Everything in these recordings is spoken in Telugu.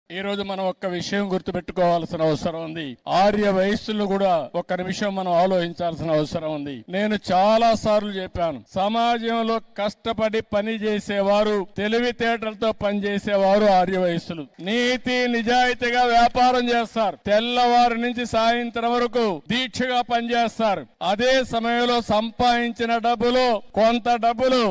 ఈ రోజు మనం ఒక్క విషయం గుర్తుపెట్టుకోవాల్సిన అవసరం ఉంది. ఆర్య వయస్సులు కూడా ఒక్క నిమిషం మనం ఆలోచించాల్సిన అవసరం ఉంది. నేను చాలా సార్లు చెప్పాను, సమాజంలో కష్టపడి పని చేసేవారు, తెలివితేటలతో పనిచేసేవారు ఆర్య వయస్సులు. నీతి నిజాయితీగా వ్యాపారం చేస్తారు, తెల్లవారు నుంచి సాయంత్రం వరకు దీక్షగా పనిచేస్తారు. అదే సమయంలో సంపాదించిన డబ్బులు, కొంత డబ్బులు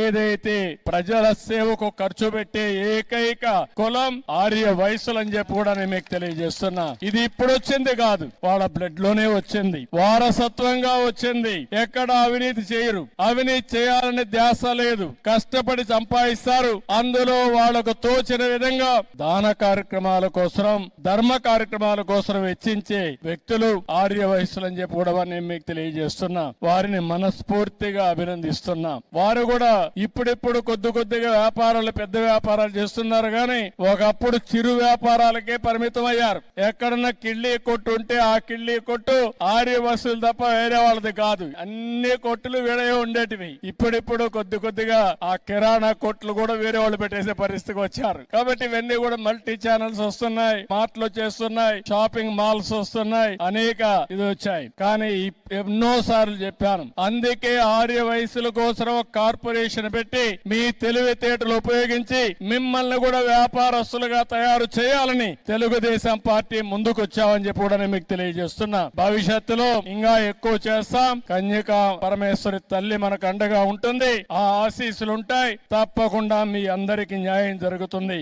ఏదైతే ప్రజల సేవకు ఖర్చు పెట్టే ఏకైక కులం ఆర్య వయసులు అని చెప్పి కూడా నేను మీకు తెలియజేస్తున్నా. ఇది ఇప్పుడు వచ్చింది కాదు, వాళ్ళ బ్లడ్ లోనే వచ్చింది, వారసత్వంగా వచ్చింది. ఎక్కడ అవినీతి చేయరు, అవినీతి చేయాలని ధ్యాస లేదు, కష్టపడి సంపాదిస్తారు. అందులో వాళ్లకు తోచిన విధంగా దాన కార్యక్రమాల కోసం, ధర్మ కార్యక్రమాల కోసం వెచ్చించే వ్యక్తులు ఆర్య వయసులు అని చెప్పి కూడా నేను మీకు తెలియజేస్తున్నా. వారిని మనస్ఫూర్తిగా అభినందిస్తున్నా. వారు కూడా ఇప్పుడిప్పుడు కొద్దిగా వ్యాపారాలు, పెద్ద వ్యాపారాలు చేస్తున్నారు గాని ఒకప్పుడు చిరు వ్యాపారాలకే పరిమితం అయ్యారు. ఎక్కడన్నా కిళ్ళీ కొట్టు ఉంటే ఆ కిళ్ళీ కొట్టు ఆర్య వసూలు తప్ప వేరే వాళ్ళది కాదు. అన్ని కొట్టులు వేరే ఉండేటివి. ఇప్పుడిప్పుడు కొద్దిగా ఆ కిరాణా కొట్లు కూడా వేరే వాళ్ళు పెట్టేసే పరిస్థితికి వచ్చారు. కాబట్టి ఇవన్నీ కూడా మల్టీ ఛానల్స్ వస్తున్నాయి, మార్ట్లు చేస్తున్నాయి, షాపింగ్ మాల్స్ వస్తున్నాయి, అనేక ఇది వచ్చాయి. కానీ ఎన్నో సార్లు చెప్పాను, అందుకే ఆర్య వయసుల కోసం ఒక కార్పొరేషన్ పెట్టి మీ తెలివితేటలు ఉపయోగించి మిమ్మల్ని కూడా వ్యాపారస్తులుగా తయారు చేయాలని తెలుగుదేశం పార్టీ ముందుకు వచ్చామని చెప్పి కూడా నేను మీకు తెలియజేస్తున్నా. భవిష్యత్తులో ఇంకా ఎక్కువ చేస్తాం. కన్యకా పరమేశ్వరి తల్లి మనకు అండగా ఉంటుంది. ఆ ఆశీస్సులు ఉంటాయి. తప్పకుండా మీ అందరికీ న్యాయం జరుగుతుంది.